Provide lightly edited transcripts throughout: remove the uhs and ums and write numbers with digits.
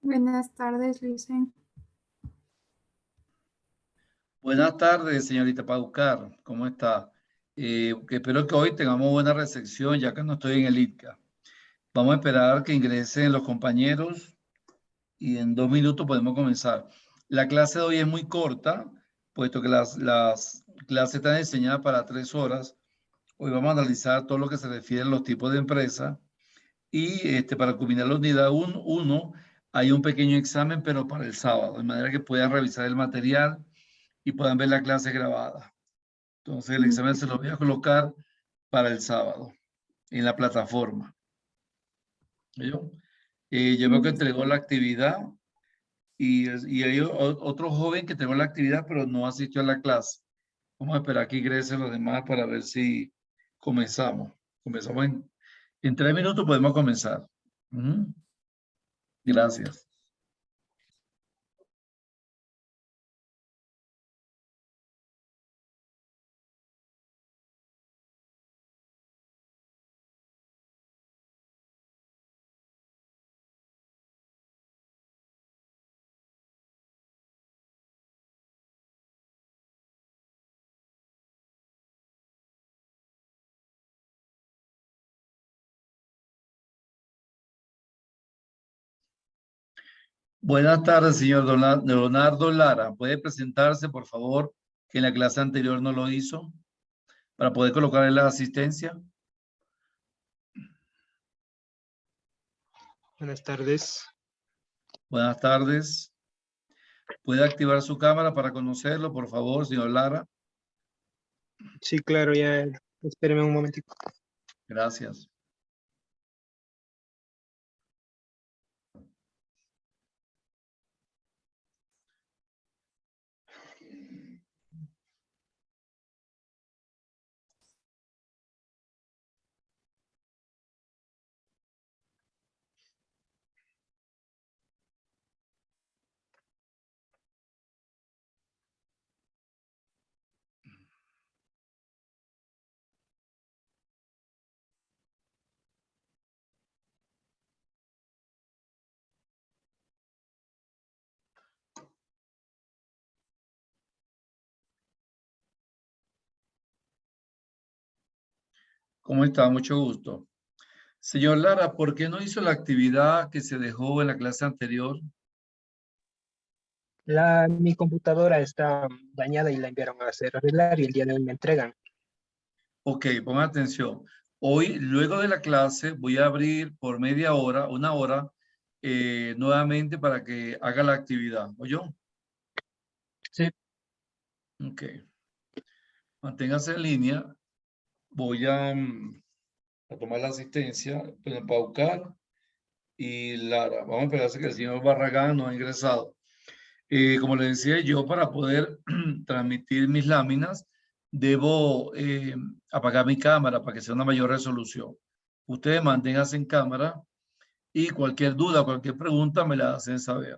Buenas tardes, Luisen. Buenas tardes, señorita Paucar. ¿Cómo está? Que espero que hoy tengamos buena recepción, ya que no estoy en el ITCA. Vamos a esperar que ingresen los compañeros y en 2 minutos podemos comenzar. La clase de hoy es muy corta, puesto que las clases están diseñadas para 3 horas. Hoy vamos a analizar todo lo que se refiere a los tipos de empresa y para culminar la unidad 1 hay un pequeño examen, pero para el sábado, de manera que puedan revisar el material y puedan ver la clase grabada. Entonces el examen se lo voy a colocar para el sábado en la plataforma. ¿Yo? Yo veo que entregó la actividad y hay otro joven que entregó la actividad pero no asistió a la clase. Vamos a esperar que ingresen los demás para ver si comenzamos. Comenzamos en 3 minutos podemos comenzar. Gracias. Buenas tardes, señor Leonardo Lara. ¿Puede presentarse, por favor, que en la clase anterior no lo hizo, para poder colocarle la asistencia? Buenas tardes. Buenas tardes. ¿Puede activar su cámara para conocerlo, por favor, señor Lara? Sí, claro, ya. Espéreme un momentito. Gracias. ¿Cómo está? Mucho gusto. Señor Lara, ¿por qué no hizo la actividad que se dejó en la clase anterior? Mi computadora está dañada y la enviaron a hacer arreglar y el día de hoy me entregan. Ok, ponga atención. Hoy, luego de la clase, voy a abrir por media hora, 1 hora, nuevamente para que haga la actividad. ¿Oyó? Sí. Ok. Manténgase en línea. Voy a tomar la asistencia, para Paucar y Lara. Vamos a esperar a que el señor Barragán no ha ingresado. Como le decía yo, para poder transmitir mis láminas, debo apagar mi cámara para que sea una mayor resolución. Ustedes manténganse en cámara y cualquier duda, cualquier pregunta me la hacen saber.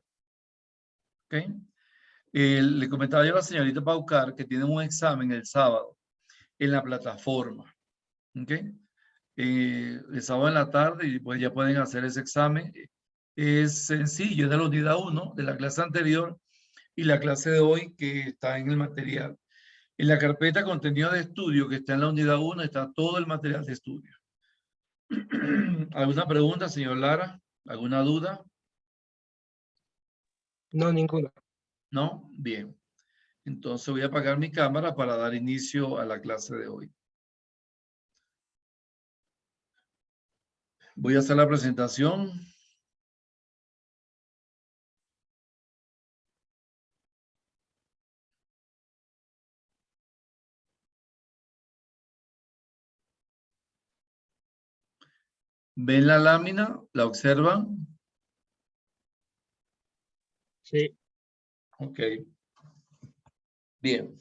¿Ok? Le comentaba yo a la señorita Paucar que tienen un examen el sábado en la plataforma. ¿Ok? El sábado en la tarde y pues ya pueden hacer ese examen. Es sencillo, es de la unidad 1 de la clase anterior y la clase de hoy que está en el material. En la carpeta contenido de estudio que está en la unidad 1 está todo el material de estudio. ¿Alguna pregunta, señor Lara? ¿Alguna duda? No, ninguna. ¿No? Bien. Entonces voy a apagar mi cámara para dar inicio a la clase de hoy. Voy a hacer la presentación. ¿Ven la lámina? ¿La observan? Sí. Ok. Bien.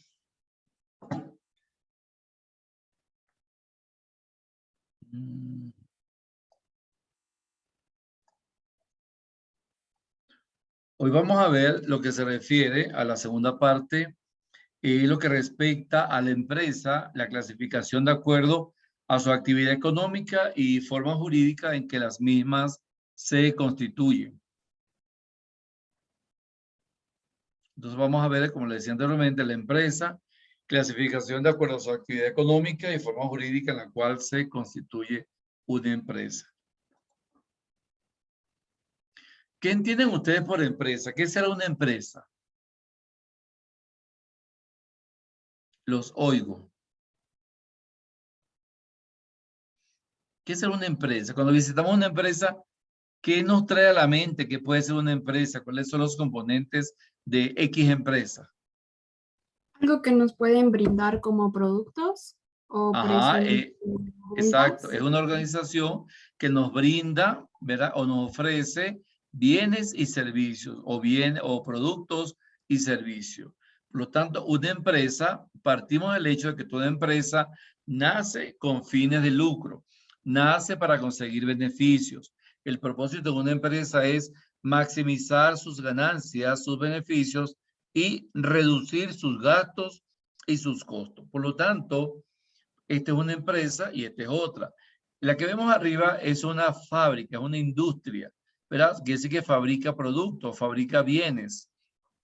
Hoy vamos a ver lo que se refiere a la segunda parte y lo que respecta a la empresa, la clasificación de acuerdo a su actividad económica y forma jurídica en que las mismas se constituyen. Entonces vamos a ver, como le decía anteriormente, la empresa, clasificación de acuerdo a su actividad económica y forma jurídica en la cual se constituye una empresa. ¿Qué entienden ustedes por empresa? ¿Qué será una empresa? Los oigo. ¿Qué será una empresa? Cuando visitamos una empresa, ¿qué nos trae a la mente que puede ser una empresa? ¿Cuáles son los componentes de X empresa? Algo que nos pueden brindar como productos o Ajá, ofrecer exacto. ventas. Es una organización que nos brinda, ¿verdad? O nos ofrece bienes y servicios, o productos y servicios. Por lo tanto, una empresa, partimos del hecho de que toda empresa nace con fines de lucro, nace para conseguir beneficios. El propósito de una empresa es maximizar sus ganancias, sus beneficios y reducir sus gastos y sus costos. Por lo tanto, esta es una empresa y esta es otra. La que vemos arriba es una fábrica, es una industria, ¿verdad? Quiere decir que fabrica productos, fabrica bienes.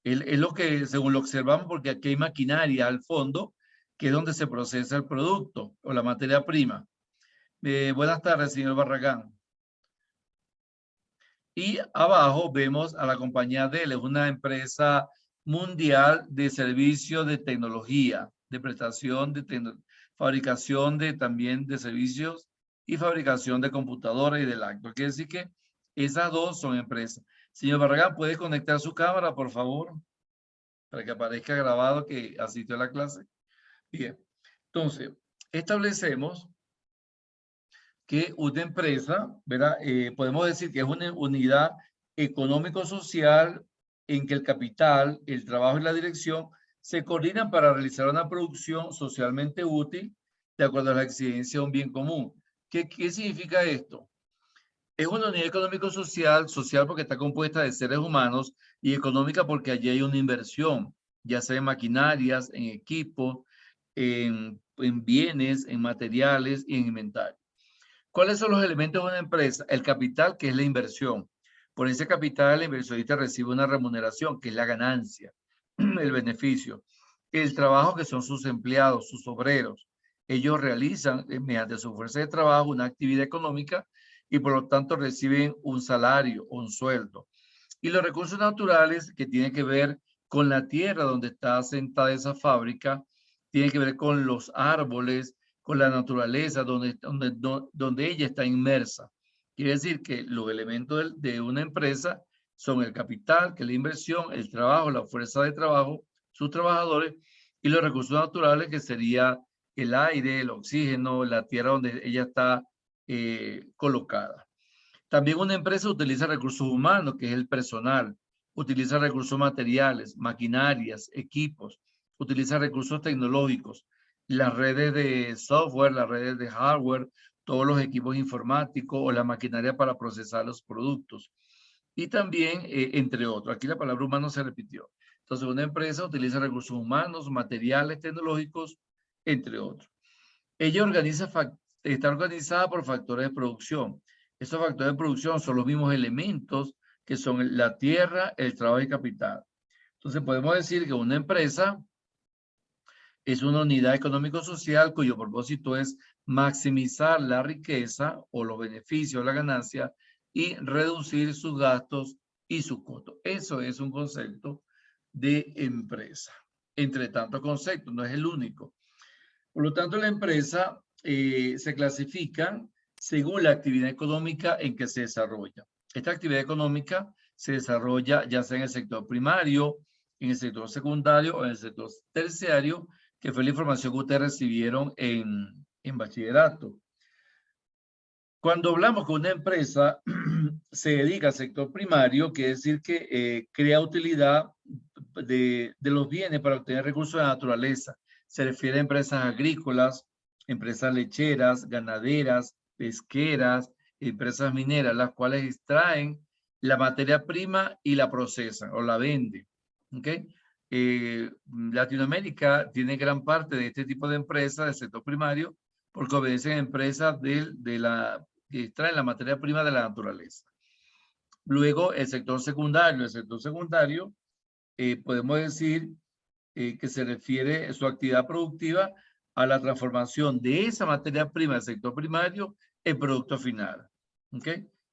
Es lo que, según lo observamos, porque aquí hay maquinaria al fondo, que es donde se procesa el producto o la materia prima. Buenas tardes, señor Barragán. Y abajo vemos a la compañía Dell, es una empresa mundial de servicio de tecnología, de prestación de fabricación también de servicios y fabricación de computadoras y de laptops. Quiere decir que esas dos son empresas. Señor Barragán, ¿puede conectar su cámara, por favor? Para que aparezca grabado que asistió a la clase. Bien. Entonces, establecemos que una empresa, ¿verdad? Podemos decir que es una unidad económico-social en que el capital, el trabajo y la dirección se coordinan para realizar una producción socialmente útil de acuerdo a la exigencia de un bien común. ¿Qué significa esto? Es una unidad económico-social, social porque está compuesta de seres humanos y económica porque allí hay una inversión, ya sea en maquinarias, en equipos, en bienes, en materiales y en inventario. ¿Cuáles son los elementos de una empresa? El capital, que es la inversión. Por ese capital, el inversionista recibe una remuneración, que es la ganancia, el beneficio. El trabajo, que son sus empleados, sus obreros. Ellos realizan, mediante su fuerza de trabajo, una actividad económica y por lo tanto reciben un salario o un sueldo. Y los recursos naturales, que tienen que ver con la tierra donde está asentada esa fábrica, tienen que ver con los árboles, con la naturaleza donde ella está inmersa. Quiere decir que los elementos de una empresa son el capital, que es la inversión, el trabajo, la fuerza de trabajo, sus trabajadores, y los recursos naturales, que sería el aire, el oxígeno, la tierra donde ella está colocada. También una empresa utiliza recursos humanos, que es el personal, utiliza recursos materiales, maquinarias, equipos, utiliza recursos tecnológicos, las redes de software, las redes de hardware, todos los equipos informáticos o la maquinaria para procesar los productos. Y también, entre otros, aquí la palabra humano se repitió. Entonces, una empresa utiliza recursos humanos, materiales, tecnológicos, entre otros. Ella está organizada por factores de producción. Estos factores de producción son los mismos elementos que son la tierra, el trabajo y capital. Entonces podemos decir que una empresa es una unidad económico-social cuyo propósito es maximizar la riqueza o los beneficios, la ganancia y reducir sus gastos y sus costos. Eso es un concepto de empresa. Entre tantos conceptos, no es el único. Por lo tanto, la empresa se clasifica según la actividad económica en que se desarrolla. Esta actividad económica se desarrolla ya sea en el sector primario, en el sector secundario o en el sector terciario, que fue la información que ustedes recibieron en bachillerato. Cuando hablamos que una empresa se dedica al sector primario, quiere decir que crea utilidad de los bienes para obtener recursos de la naturaleza. Se refiere a empresas agrícolas, empresas lecheras, ganaderas, pesqueras, empresas mineras, las cuales extraen la materia prima y la procesan o la venden. ¿Okay? Latinoamérica tiene gran parte de este tipo de empresas del sector primario porque obedecen a empresas que extraen la materia prima de la naturaleza. Luego, el sector secundario. El sector secundario podemos decir que se refiere su actividad productiva a la transformación de esa materia prima del sector primario en producto final. ¿Ok?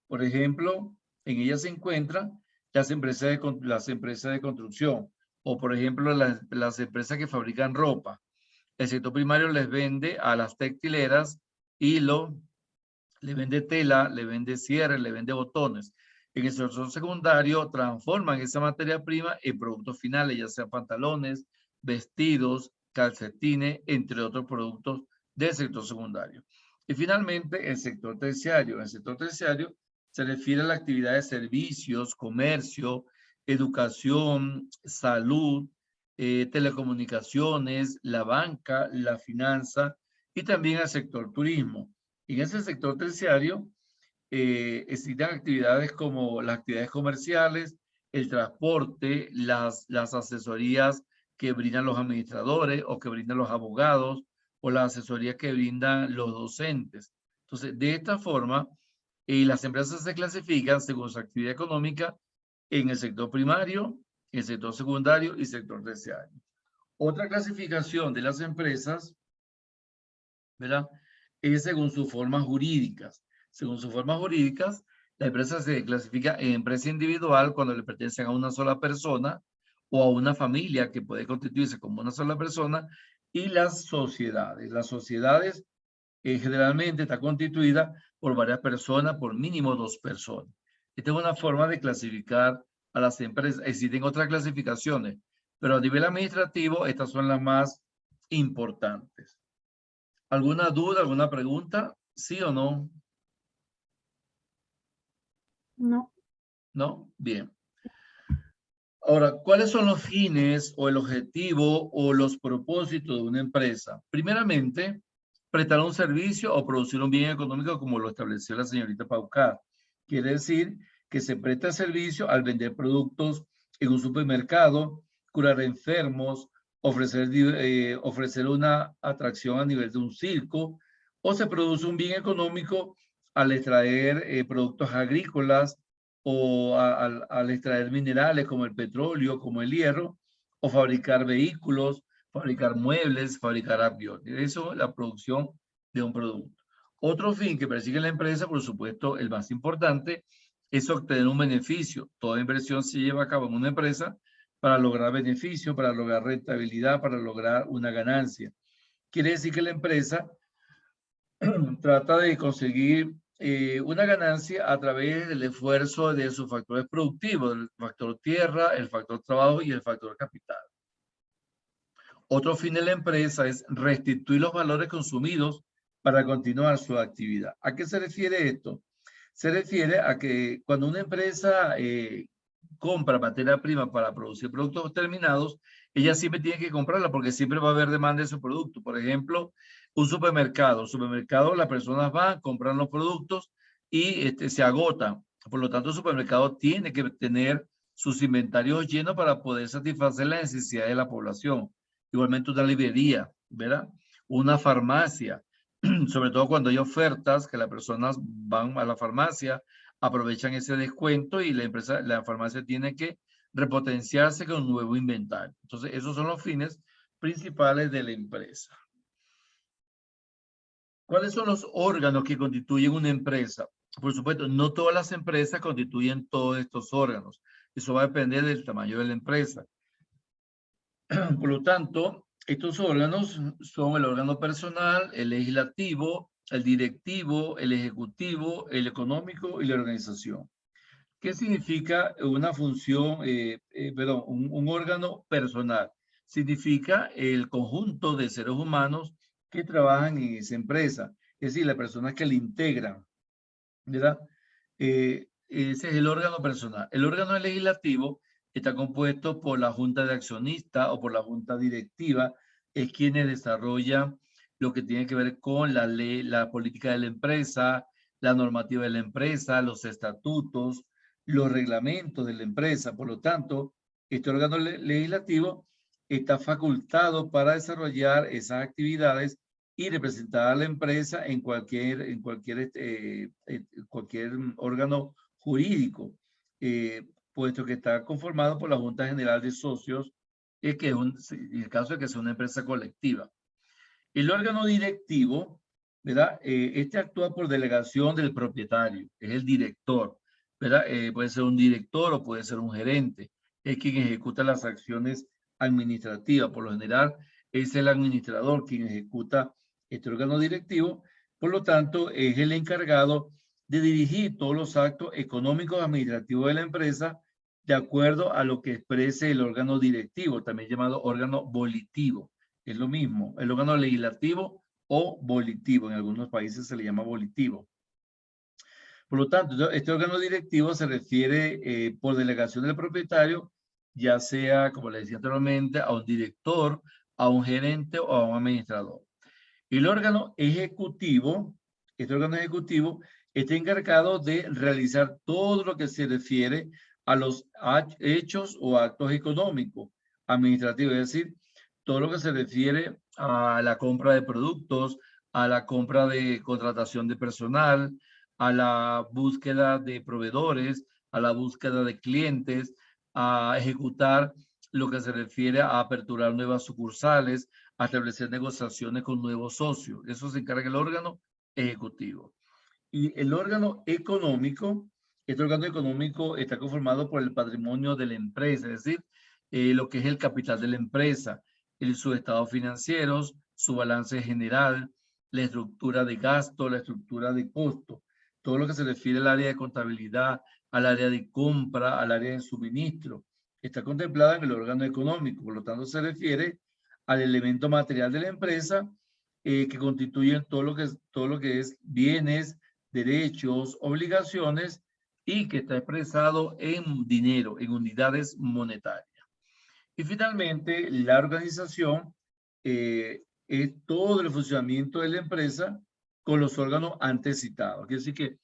Por ejemplo, en ella se encuentran las empresas de construcción o, por ejemplo, las empresas que fabrican ropa. El sector primario les vende a las textileras hilo, le vende tela, le vende cierre, le vende botones. En el sector secundario transforman esa materia prima en productos finales, ya sean pantalones, vestidos, calcetines, entre otros productos del sector secundario. Y finalmente, el sector terciario. El sector terciario se refiere a la actividad de servicios, comercio, educación, salud, telecomunicaciones, la banca, la finanza y también al sector turismo. En ese sector terciario existen actividades como las actividades comerciales, el transporte, las asesorías que brindan los administradores o que brindan los abogados o las asesorías que brindan los docentes. Entonces, de esta forma, las empresas se clasifican según su actividad económica en el sector primario, el sector secundario y sector terciario. Otra clasificación de las empresas, ¿verdad?, es según sus formas jurídicas. Según sus formas jurídicas, la empresa se clasifica en empresa individual cuando le pertenecen a una sola persona o a una familia que puede constituirse como una sola persona, y las sociedades. Las sociedades generalmente está constituida por varias personas, por mínimo 2 personas. Esta es una forma de clasificar a las empresas. Existen otras clasificaciones, pero a nivel administrativo estas son las más importantes. ¿Alguna duda, alguna pregunta? ¿Sí o no? No. ¿No? Bien. Ahora, ¿cuáles son los fines o el objetivo o los propósitos de una empresa? Primeramente, prestar un servicio o producir un bien económico como lo estableció la señorita Paucar. Quiere decir que se presta servicio al vender productos en un supermercado, curar enfermos, ofrecer una atracción a nivel de un circo, o se produce un bien económico al extraer productos agrícolas o al extraer minerales como el petróleo, como el hierro, o fabricar vehículos, fabricar muebles, fabricar aviones. Eso es la producción de un producto. Otro fin que persigue la empresa, por supuesto, el más importante, es obtener un beneficio. Toda inversión se lleva a cabo en una empresa para lograr beneficio, para lograr rentabilidad, para lograr una ganancia. Quiere decir que la empresa trata de conseguir una ganancia a través del esfuerzo de sus factores productivos, el factor tierra, el factor trabajo y el factor capital. Otro fin de la empresa es restituir los valores consumidos para continuar su actividad. ¿A qué se refiere esto? Se refiere a que cuando una empresa compra materia prima para producir productos terminados, ella siempre tiene que comprarla porque siempre va a haber demanda de su producto. Por ejemplo, un supermercado. Las personas van, compran los productos y se agotan. Por lo tanto, el supermercado tiene que tener sus inventarios llenos para poder satisfacer las necesidades de la población. Igualmente una librería, ¿verdad? Una farmacia, sobre todo cuando hay ofertas que las personas van a la farmacia, aprovechan ese descuento y la farmacia tiene que repotenciarse con un nuevo inventario. Entonces, esos son los fines principales de la empresa. ¿Cuáles son los órganos que constituyen una empresa? Por supuesto, no todas las empresas constituyen todos estos órganos. Eso va a depender del tamaño de la empresa. Por lo tanto, estos órganos son el órgano personal, el legislativo, el directivo, el ejecutivo, el económico y la organización. ¿Qué significa una función, un órgano personal? Significa el conjunto de seres humanos que trabajan en esa empresa, es decir, las personas que la integran, ¿verdad? Ese es el órgano personal. El órgano legislativo está compuesto por la junta de accionistas o por la junta directiva, es quienes desarrollan lo que tiene que ver con la ley, la política de la empresa, la normativa de la empresa, los estatutos, los reglamentos de la empresa. Por lo tanto, este órgano legislativo está facultado para desarrollar esas actividades y representar a la empresa en cualquier órgano jurídico. puesto que está conformado por la Junta General de Socios, que es en el caso de que sea una empresa colectiva. El órgano directivo, ¿verdad? Este actúa por delegación del propietario, es el director, ¿verdad? Puede ser un director o puede ser un gerente, es quien ejecuta las acciones administrativas. Por lo general, es el administrador quien ejecuta este órgano directivo, por lo tanto, es el encargado de dirigir todos los actos económicos administrativos de la empresa de acuerdo a lo que exprese el órgano directivo, también llamado órgano volitivo. Es lo mismo, el órgano legislativo o volitivo. En algunos países se le llama volitivo. Por lo tanto, este órgano directivo se refiere por delegación del propietario, ya sea, como le decía anteriormente, a un director, a un gerente o a un administrador. El órgano ejecutivo, este órgano ejecutivo, está encargado de realizar todo lo que se refiere a los hechos o actos económicos administrativos, es decir, todo lo que se refiere a la compra de productos, a la compra de contratación de personal, a la búsqueda de proveedores, a la búsqueda de clientes, a ejecutar lo que se refiere a aperturar nuevas sucursales, a establecer negociaciones con nuevos socios. Eso se encarga el órgano ejecutivo. Y el órgano económico, este órgano económico está conformado por el patrimonio de la empresa, es decir, lo que es el capital de la empresa, sus estados financieros, su balance general, la estructura de gasto, la estructura de costo, todo lo que se refiere al área de contabilidad, al área de compra, al área de suministro, está contemplada en el órgano económico, por lo tanto se refiere al elemento material de la empresa que constituyen todo lo que es bienes, derechos, obligaciones y que está expresado en dinero, en unidades monetarias. Y finalmente, la organización es todo el funcionamiento de la empresa con los órganos antes citados. Quiere decir que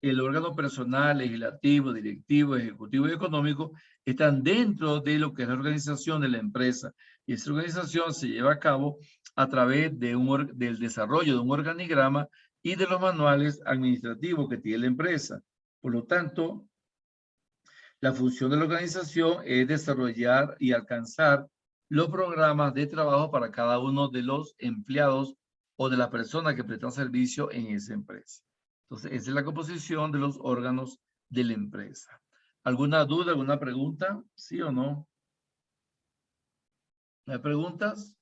el órgano personal, legislativo, directivo, ejecutivo y económico están dentro de lo que es la organización de la empresa. Y esa organización se lleva a cabo a través de del desarrollo de un organigrama y de los manuales administrativos que tiene la empresa. Por lo tanto, la función de la organización es desarrollar y alcanzar los programas de trabajo para cada uno de los empleados o de las personas que prestan servicio en esa empresa. Entonces, esa es la composición de los órganos de la empresa. ¿Alguna duda, alguna pregunta? ¿Sí o no? ¿No hay preguntas?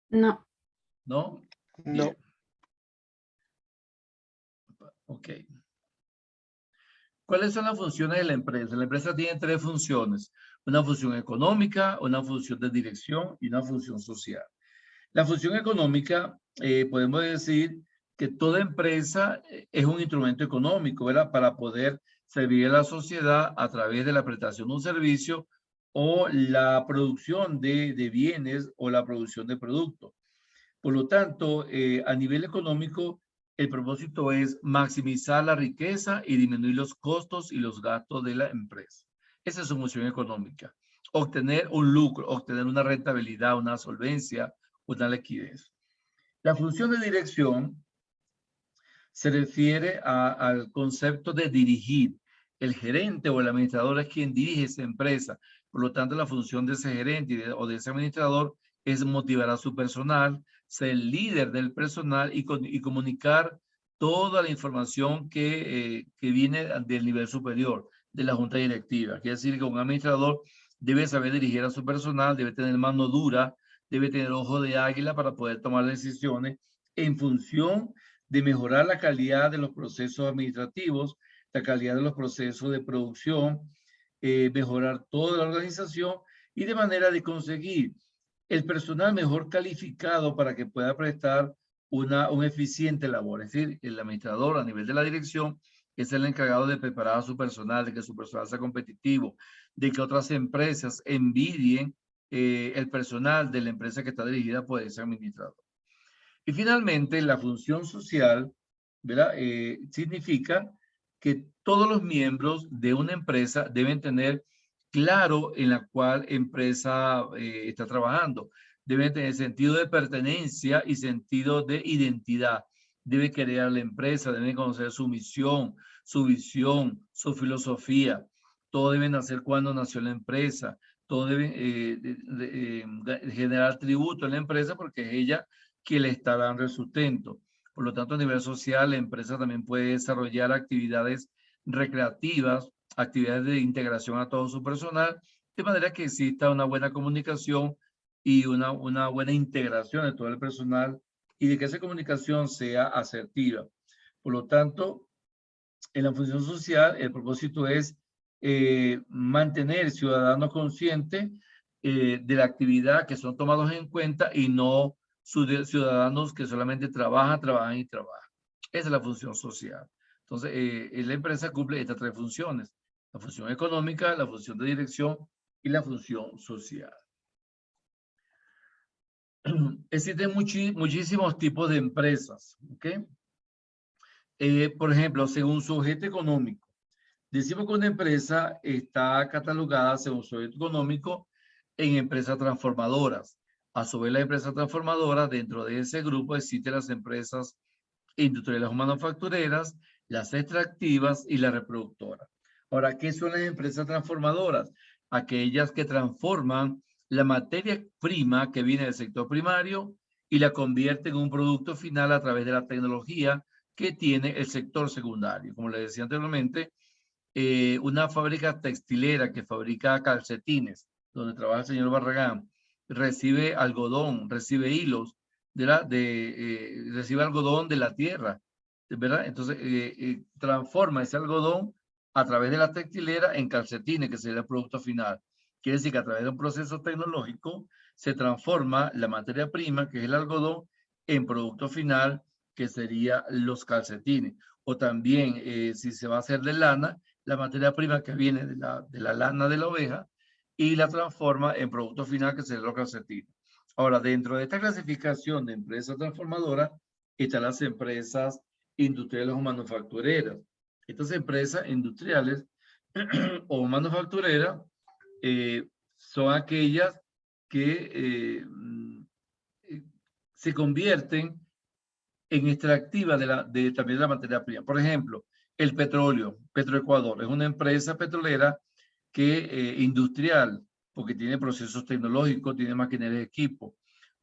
No. ¿No? No. Bien. Ok. ¿Cuáles son las funciones de la empresa? La empresa tiene tres funciones. Una función económica, una función de dirección y una función social. La función económica, podemos decir que toda empresa es un instrumento económico, ¿verdad? Para poder servir a la sociedad a través de la prestación de un servicio o la producción de bienes o la producción de productos. Por lo tanto, a nivel económico, el propósito es maximizar la riqueza y disminuir los costos y los gastos de la empresa. Esa es su función económica. Obtener un lucro, obtener una rentabilidad, una solvencia, una liquidez. La función de dirección se refiere al concepto de dirigir. El gerente o el administrador es quien dirige esa empresa. Por lo tanto, la función de ese gerente o de ese administrador es motivar a su personal, ser el líder del personal y comunicar toda la información que viene del nivel superior, de la junta directiva. Quiere decir que un administrador debe saber dirigir a su personal, debe tener mano dura, debe tener ojo de águila para poder tomar decisiones en función de mejorar la calidad de los procesos administrativos, la calidad de los procesos de producción, mejorar toda la organización y de manera de conseguir el personal mejor calificado para que pueda prestar una eficiente labor. Es decir, el administrador a nivel de la dirección es el encargado de preparar a su personal, de que su personal sea competitivo, de que otras empresas envidien el personal de la empresa que está dirigida por ese administrador. Y finalmente, la función social, ¿verdad? Significa que todos los miembros de una empresa deben tener claro en la cual empresa está trabajando. Deben tener sentido de pertenencia y sentido de identidad. Debe querer a la empresa, deben conocer su misión, su visión, su filosofía. todo debe nacer cuando nació la empresa, todo debe generar tributo en la empresa porque es ella quien le está dando el sustento. Por lo tanto, a nivel social, la empresa también puede desarrollar actividades recreativas, actividades de integración a todo su personal, de manera que exista una buena comunicación y una buena integración de todo el personal y de que esa comunicación sea asertiva. Por lo tanto, en la función social, el propósito es mantener ciudadanos conscientes de la actividad que son tomados en cuenta y no ciudadanos que solamente trabajan y trabajan. Esa es la función social. Entonces, la empresa cumple estas tres funciones: la función económica, la función de dirección y la función social. Existen muchísimos tipos de empresas, ¿ok? Por ejemplo, según su objeto económico. Decimos que una empresa está catalogada según su objeto económico en empresas transformadoras. A su vez, las empresas transformadoras, dentro de ese grupo existen las empresas industriales o manufactureras, las extractivas y las reproductoras. Ahora, ¿qué son las empresas transformadoras? Aquellas que transforman la materia prima que viene del sector primario y la convierten en un producto final a través de la tecnología que tiene el sector secundario. Como les decía anteriormente, una fábrica textilera que fabrica calcetines, donde trabaja el señor Barragán, recibe algodón, recibe hilos, recibe algodón de la tierra, ¿verdad? Entonces, transforma ese algodón a través de la textilera en calcetines, que sería el producto final. Quiere decir que a través de un proceso tecnológico se transforma la materia prima, que es el algodón, en producto final, que sería los calcetines. O también, si se va a hacer de lana, la materia prima que viene de la lana de la oveja y la transforma en producto final, que sería los calcetines. Ahora, dentro de esta clasificación de empresas transformadoras están las empresas industriales o manufactureras. Estas empresas industriales o manufactureras son aquellas que se convierten en extractiva también de la materia prima. Por ejemplo, el petróleo, Petroecuador, es una empresa petrolera industrial, porque tiene procesos tecnológicos, tiene maquinaria de equipo.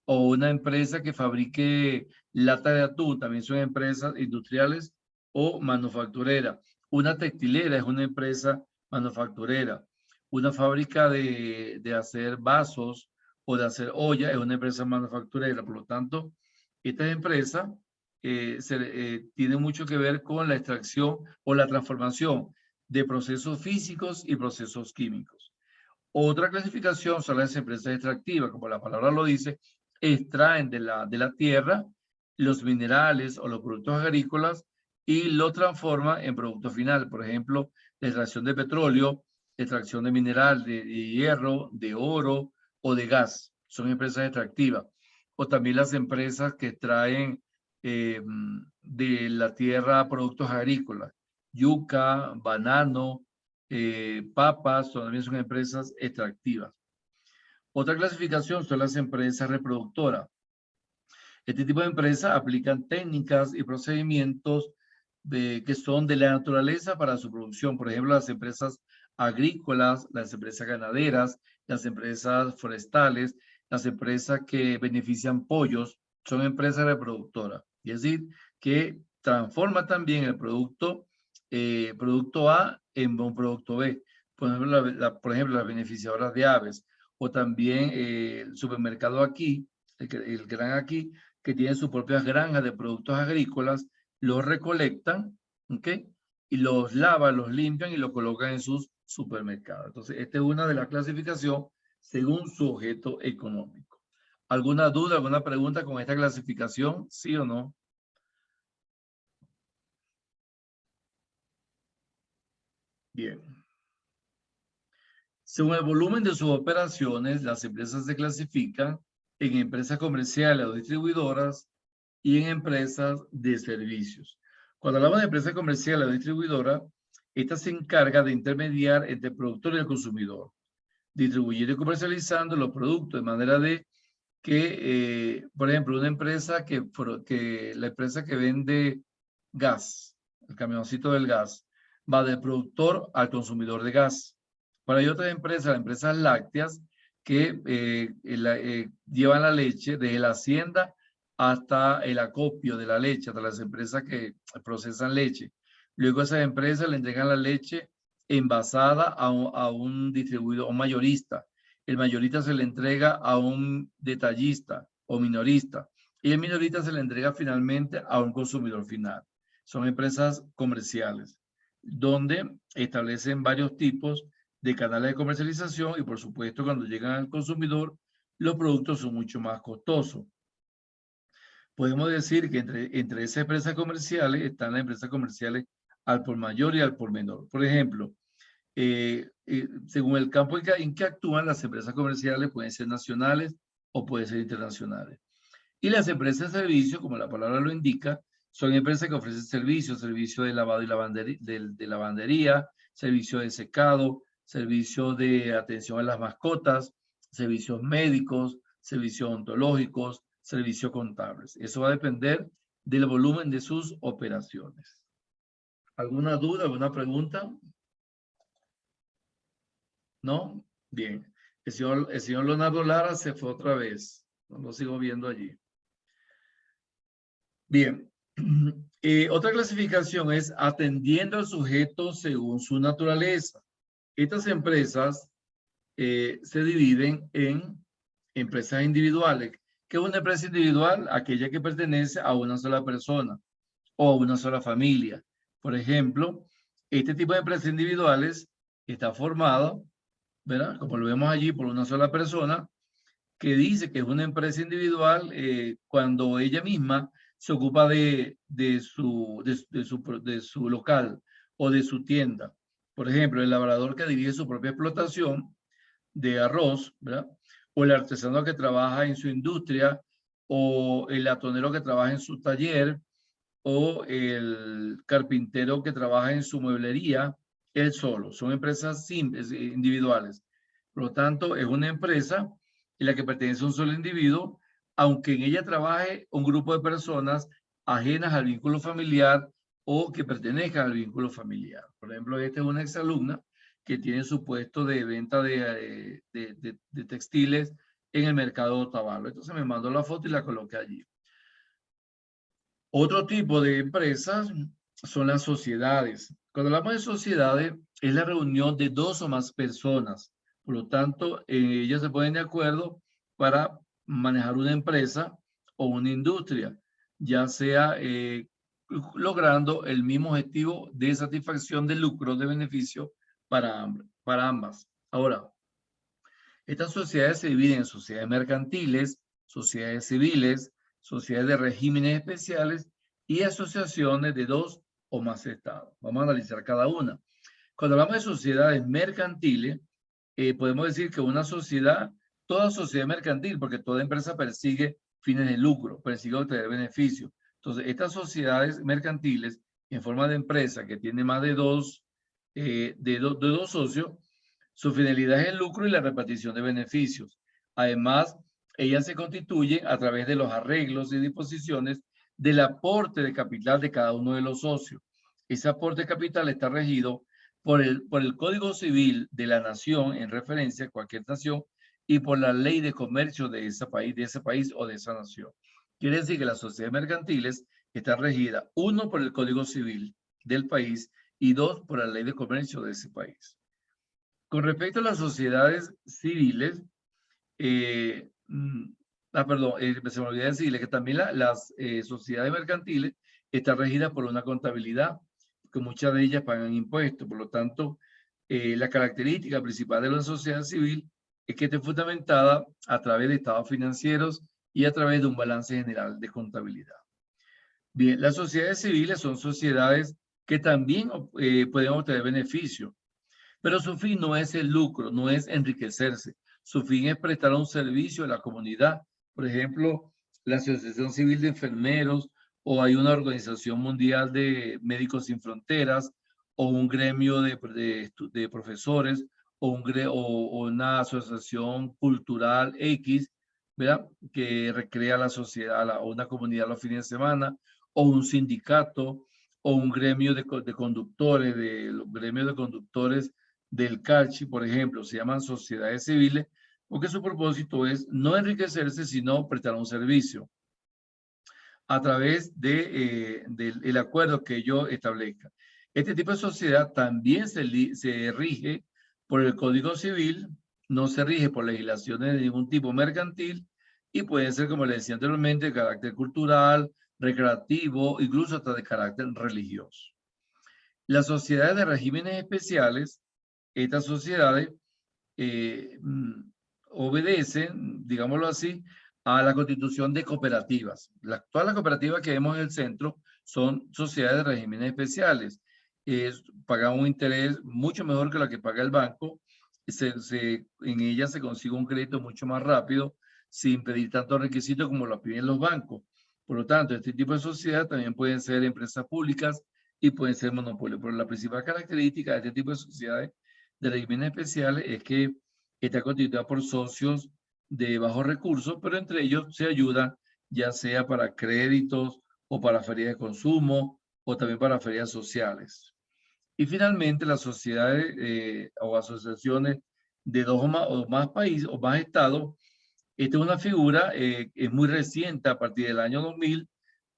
O una empresa que fabrique lata de atún, también son empresas industriales o manufactureras. Una textilera es una empresa manufacturera. Una fábrica de hacer vasos o de hacer olla es una empresa manufacturera. Por lo tanto, estas empresas tiene mucho que ver con la extracción o la transformación de procesos físicos y procesos químicos. Otra clasificación son las empresas extractivas, como la palabra lo dice, extraen de la tierra los minerales o los productos agrícolas y lo transforman en producto final. Por ejemplo, la extracción de petróleo, extracción de mineral, de hierro, de oro o de gas. Son empresas extractivas. O también las empresas que extraen de la tierra productos agrícolas, yuca, banano, papas, también son empresas extractivas. Otra clasificación son las empresas reproductoras. Este tipo de empresas aplican técnicas y procedimientos que son de la naturaleza para su producción. Por ejemplo, las empresas agrícolas, las empresas ganaderas, las empresas forestales, las empresas que benefician pollos, son empresas reproductoras. Es decir, que transforma también el producto A en un producto B. Por ejemplo, las beneficiadoras de aves, o también el supermercado Aquí, el Gran Aquí, que tiene sus propias granjas de productos agrícolas, los recolectan, ¿ok? Y los lavan, los limpian y los colocan en sus supermercados. Entonces, esta es una de las clasificaciones según su objeto económico. ¿Alguna duda, alguna pregunta con esta clasificación? ¿Sí o no? Bien. Según el volumen de sus operaciones, las empresas se clasifican en empresas comerciales o distribuidoras y en empresas de servicios. Cuando hablamos de empresa comercial o distribuidora, esta se encarga de intermediar entre el productor y el consumidor, distribuyendo y comercializando los productos de manera de que, por ejemplo, una empresa la empresa que vende gas, el camioncito del gas, va del productor al consumidor de gas. Pero hay otras empresas, las empresas lácteas, que llevan la leche desde la hacienda hasta el acopio de la leche, hasta las empresas que procesan leche. Luego esas empresas le entregan la leche envasada a un distribuidor, a un mayorista. El mayorista se le entrega a un detallista o minorista. Y el minorista se le entrega finalmente a un consumidor final. Son empresas comerciales, donde establecen varios tipos de canales de comercialización y, por supuesto, cuando llegan al consumidor, los productos son mucho más costosos. Podemos decir que entre esas empresas comerciales están las empresas comerciales al por mayor y al por menor. Por ejemplo, según el campo en que actúan, las empresas comerciales pueden ser nacionales o pueden ser internacionales. Y las empresas de servicio, como la palabra lo indica, son empresas que ofrecen servicios de lavado y lavandería, servicio de secado, servicio de atención a las mascotas, servicios médicos, servicios ontológicos, servicios contables. Eso va a depender del volumen de sus operaciones. ¿Alguna duda, alguna pregunta? ¿No? Bien. El señor Leonardo Lara se fue otra vez. No lo sigo viendo allí. Bien. Otra clasificación es atendiendo al sujeto según su naturaleza. Estas empresas se dividen en empresas individuales. ¿Qué es una empresa individual? Aquella que pertenece a una sola persona o a una sola familia. Por ejemplo, este tipo de empresas individuales está formada, ¿verdad? Como lo vemos allí, por una sola persona que dice que es una empresa individual cuando ella misma se ocupa de su local o de su tienda. Por ejemplo, el labrador que dirige su propia explotación de arroz, ¿verdad? O el artesano que trabaja en su industria, o el latonero que trabaja en su taller, o el carpintero que trabaja en su mueblería, él solo. Son empresas simples, individuales. Por lo tanto, es una empresa en la que pertenece un solo individuo, aunque en ella trabaje un grupo de personas ajenas al vínculo familiar o que pertenezcan al vínculo familiar. Por ejemplo, esta es una exalumna que tiene su puesto de venta de textiles en el mercado de Otavalo. Entonces me mandó la foto y la coloqué allí. Otro tipo de empresas son las sociedades. Cuando hablamos de sociedades, es la reunión de dos o más personas. Por lo tanto, ellas se ponen de acuerdo para manejar una empresa o una industria, ya sea logrando el mismo objetivo de satisfacción de lucro, de beneficio para ambas. Ahora, estas sociedades se dividen en sociedades mercantiles, sociedades civiles, sociedades de regímenes especiales y asociaciones de dos o más estados. Vamos a analizar cada una. Cuando hablamos de sociedades mercantiles, podemos decir que una sociedad, toda sociedad mercantil, porque toda empresa persigue fines de lucro, persigue obtener beneficios. Entonces, estas sociedades mercantiles, en forma de empresa que tiene más de dos socios, su finalidad es el lucro y la repartición de beneficios. Además, ellas se constituyen a través de los arreglos y disposiciones del aporte de capital de cada uno de los socios. Ese aporte de capital está regido por el Código Civil de la nación, en referencia a cualquier nación, y por la ley de comercio de ese país o de esa nación. Quiere decir que las sociedades mercantiles están regidas, uno, por el Código Civil del país y dos, por la ley de comercio de ese país. Con respecto a las sociedades civiles, se me olvidó decirle que también las sociedades mercantiles están regidas por una contabilidad, que muchas de ellas pagan impuestos. Por lo tanto, la característica principal de la sociedad civil es que esté fundamentada a través de estados financieros y a través de un balance general de contabilidad. Bien, las sociedades civiles son sociedades que también pueden obtener beneficios, pero su fin no es el lucro, no es enriquecerse. Su fin es prestar un servicio a la comunidad. Por ejemplo, la Asociación Civil de Enfermeros, o hay una Organización Mundial de Médicos Sin Fronteras, o un gremio de profesores, o una asociación cultural X, ¿verdad? Que recrea la sociedad, o una comunidad los fines de semana, o un sindicato, o un gremio de conductores, los gremios de conductores del CACHI, por ejemplo, se llaman sociedades civiles, porque su propósito es no enriquecerse, sino prestar un servicio a través del acuerdo que ellos establezcan. Este tipo de sociedad también se rige por el Código Civil, no se rige por legislaciones de ningún tipo mercantil y pueden ser, como les decía anteriormente, de carácter cultural, recreativo, incluso hasta de carácter religioso. Las sociedades de regímenes especiales, estas sociedades obedecen, digámoslo así, a la constitución de cooperativas. Todas las cooperativas que vemos en el centro son sociedades de regímenes especiales. Pagan un interés mucho mejor que la que paga el banco. En ellas se consigue un crédito mucho más rápido sin pedir tantos requisitos como lo piden los bancos. Por lo tanto, este tipo de sociedades también pueden ser empresas públicas y pueden ser monopolios. Pero la principal característica de este tipo de sociedades de regímenes especiales es que está constituida por socios de bajos recursos, pero entre ellos se ayudan ya sea para créditos o para ferias de consumo o también para ferias sociales. Y finalmente las sociedades o asociaciones de dos o más países o más estados. Esta es una figura es muy reciente, a partir del año 2000,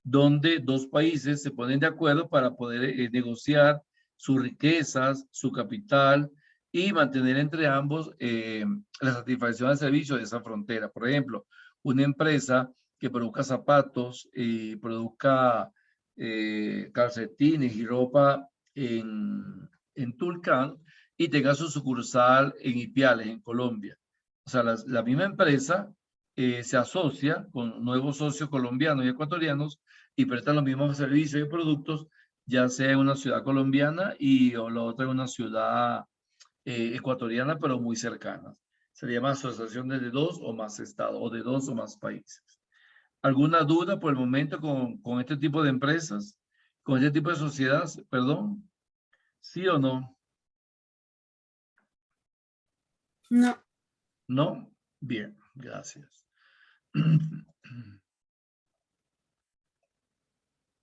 donde dos países se ponen de acuerdo para poder negociar sus riquezas, su capital y mantener entre ambos la satisfacción del servicio de esa frontera. Por ejemplo, una empresa que produzca zapatos y produzca calcetines y ropa en Tulcán y tenga su sucursal en Ipiales, en Colombia. O sea, la misma empresa se asocia con nuevos socios colombianos y ecuatorianos y prestan los mismos servicios y productos, ya sea en una ciudad colombiana o la otra en una ciudad ecuatoriana, pero muy cercana. Se llama asociaciones de dos o más estados o de dos o más países. ¿Alguna duda por el momento con este tipo de empresas? ¿Con este tipo de sociedades? Perdón. ¿Sí o no? No. ¿No? Bien, gracias.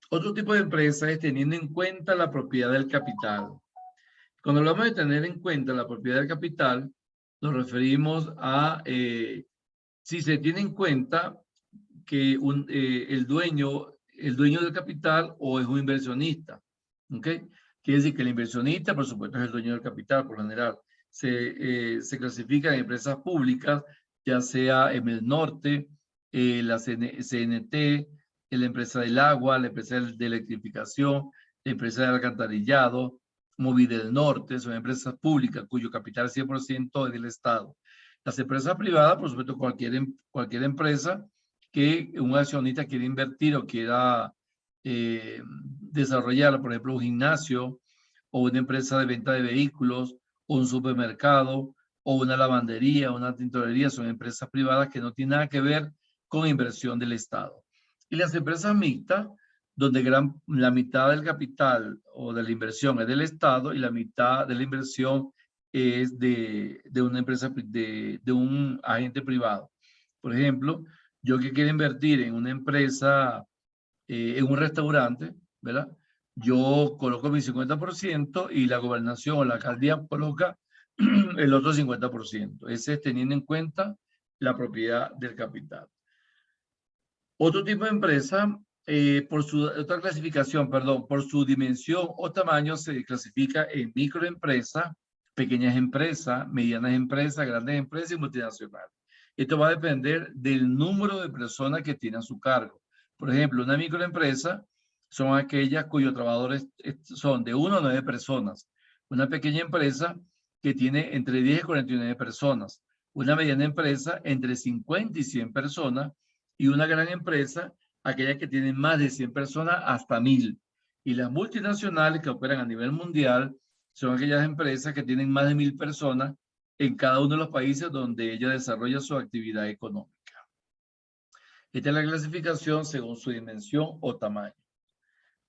Otro tipo de empresa es teniendo en cuenta la propiedad del capital. Cuando hablamos de tener en cuenta la propiedad del capital, nos referimos a si se tiene en cuenta que el dueño del capital o es un inversionista. ¿Ok? Quiere decir que el inversionista, por supuesto, es el dueño del capital, por lo general. Se clasifican en empresas públicas, ya sea en el norte, la CNT, la empresa del agua, la empresa de electrificación, la empresa de alcantarillado, Movida del Norte, son empresas públicas cuyo capital 100% es del Estado. Las empresas privadas, por supuesto, cualquier empresa que un accionista quiera invertir o quiera desarrollar, por ejemplo, un gimnasio o una empresa de venta de vehículos o un supermercado o una lavandería, una tintorería, son empresas privadas que no tienen nada que ver con inversión del Estado. Y las empresas mixtas, donde la mitad del capital o de la inversión es del Estado y la mitad de la inversión es de una empresa, de un agente privado. Por ejemplo, yo que quiero invertir en una empresa, en un restaurante, ¿verdad? Yo coloco mi 50% y la gobernación o la alcaldía coloca el otro 50%. Ese es teniendo en cuenta la propiedad del capital. Otro tipo de empresa, otra clasificación, perdón, por su dimensión o tamaño se clasifica en microempresa, pequeñas empresas, medianas empresas, grandes empresas y multinacionales. Esto va a depender del número de personas que tiene a su cargo. Por ejemplo, una microempresa son aquellas cuyos trabajadores son de 1 a 9 personas. Una pequeña empresa que tiene entre 10 y 49 personas. Una mediana empresa entre 50 y 100 personas. Y una gran empresa, aquella que tiene más de 100 personas hasta 1000. Y las multinacionales que operan a nivel mundial son aquellas empresas que tienen más de 1000 personas en cada uno de los países donde ella desarrolla su actividad económica. Esta es la clasificación según su dimensión o tamaño.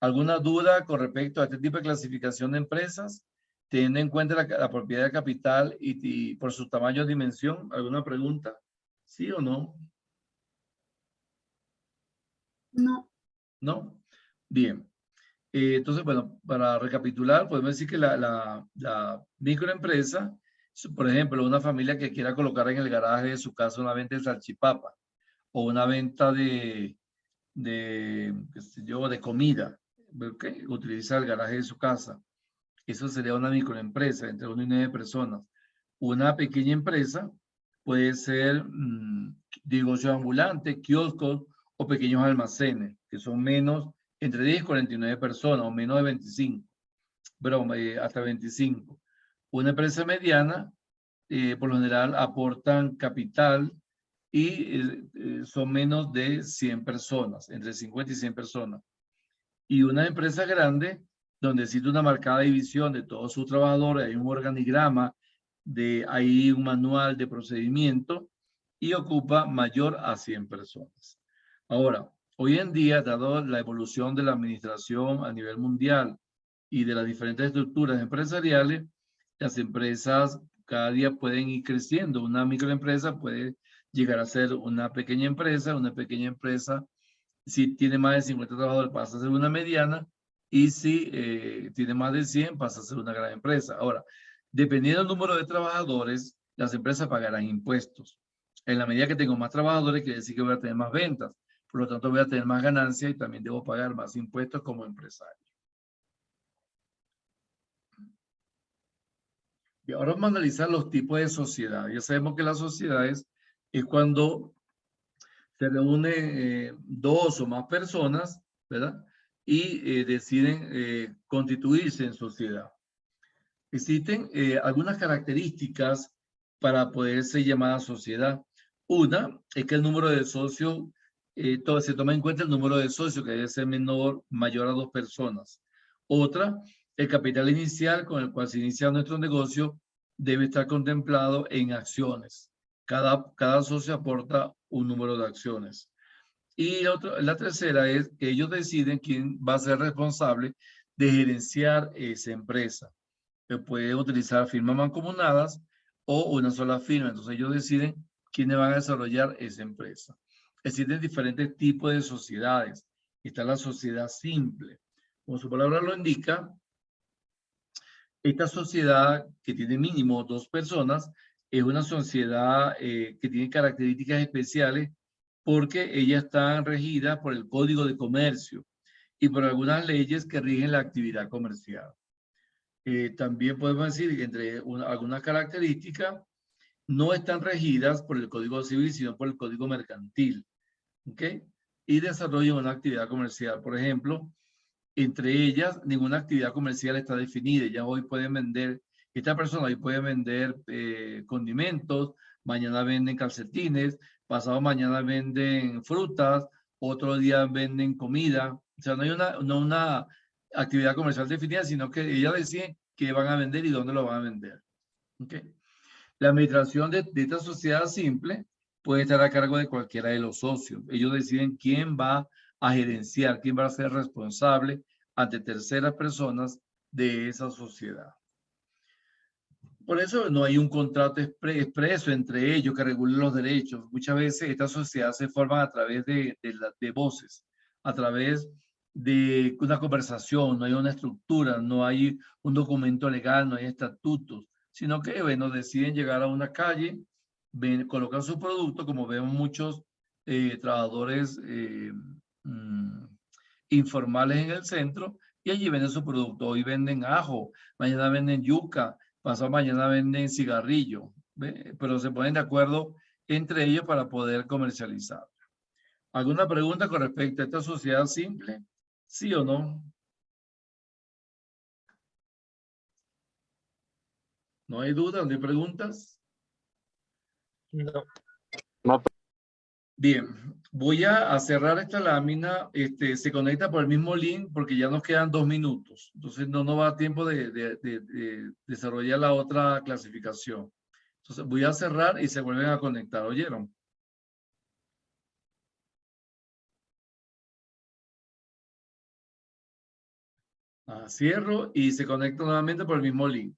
¿Alguna duda con respecto a este tipo de clasificación de empresas? Teniendo en cuenta la propiedad de capital y por su tamaño o dimensión, ¿alguna pregunta? ¿Sí o no? No. ¿No? Bien. Entonces, bueno, para recapitular, podemos decir que la microempresa, por ejemplo, una familia que quiera colocar en el garaje de su casa una venta de salchipapa o una venta qué sé yo, de comida, ¿ok? Utiliza el garaje de su casa. Eso sería una microempresa, entre 1 y 9 personas. Una pequeña empresa puede ser negocio ambulante, kioscos o pequeños almacenes, que son entre 10 y 49 personas o menos de 25, broma, hasta 25. Una empresa mediana, por lo general, aportan capital y son menos de 100 personas, entre 50 y 100 personas. Y una empresa grande, donde existe una marcada división de todos sus trabajadores, hay un organigrama, hay un manual de procedimiento y ocupa mayor a 100 personas. Ahora, hoy en día, dado la evolución de la administración a nivel mundial y de las diferentes estructuras empresariales, las empresas cada día pueden ir creciendo. Una microempresa puede llegar a ser una pequeña empresa si tiene más de 50 trabajadores pasa a ser una mediana y si tiene más de 100 pasa a ser una gran empresa. Ahora, dependiendo del número de trabajadores, las empresas pagarán impuestos. En la medida que tengo más trabajadores, quiere decir que voy a tener más ventas. Por lo tanto, voy a tener más ganancias y también debo pagar más impuestos como empresario. Y ahora vamos a analizar los tipos de sociedad. Ya sabemos que las sociedades es cuando se reúnen 2 o más personas, ¿verdad? Y deciden constituirse en sociedad. Existen algunas características para poder ser llamada sociedad. Una es que el número de socios, se toma en cuenta el número de socios, que debe ser mayor a 2 personas. Otra, el capital inicial con el cual se inicia nuestro negocio debe estar contemplado en acciones. Cada socio aporta un número de acciones. Y la tercera es que ellos deciden quién va a ser responsable de gerenciar esa empresa. Que puede utilizar firmas mancomunadas o una sola firma. Entonces ellos deciden quiénes van a desarrollar esa empresa. Existen diferentes tipos de sociedades. Está la sociedad simple. Como su palabra lo indica, esta sociedad que tiene mínimo 2 personas es una sociedad que tiene características especiales porque ellas están regidas por el Código de Comercio y por algunas leyes que rigen la actividad comercial. También podemos decir que entre algunas características no están regidas por el Código Civil, sino por el Código Mercantil. ¿Ok? Y desarrollan una actividad comercial. Por ejemplo, entre ellas, ninguna actividad comercial está definida. Ya hoy pueden vender, esta persona hoy puede vender condimentos, mañana venden calcetines, pasado mañana venden frutas, otro día venden comida. O sea, no hay una actividad comercial definida, sino que ellas deciden qué van a vender y dónde lo van a vender. ¿Okay? La administración de esta sociedad simple puede estar a cargo de cualquiera de los socios. Ellos deciden quién va a gerenciar, quién va a ser responsable ante terceras personas de esa sociedad. Por eso no hay un contrato expreso entre ellos que regule los derechos. Muchas veces esta sociedad se forma a través de voces, a través de una conversación, no hay una estructura, no hay un documento legal, no hay estatutos, sino que, bueno, deciden llegar a una calle, colocan su producto, como vemos muchos trabajadores informales en el centro, y allí venden su producto. Hoy venden ajo, mañana venden yuca, pasado mañana venden cigarrillo, ¿ve? Pero se ponen de acuerdo entre ellos para poder comercializar. ¿Alguna pregunta con respecto a esta sociedad simple? ¿Sí o no? ¿No hay dudas? ¿No hay preguntas? No. Bien, voy a cerrar esta lámina. Se conecta por el mismo link porque ya nos quedan 2 minutos. Entonces no nos va a tiempo de desarrollar la otra clasificación. Entonces voy a cerrar y se vuelven a conectar. ¿Oyeron? Cierro y se conecta nuevamente por el mismo link.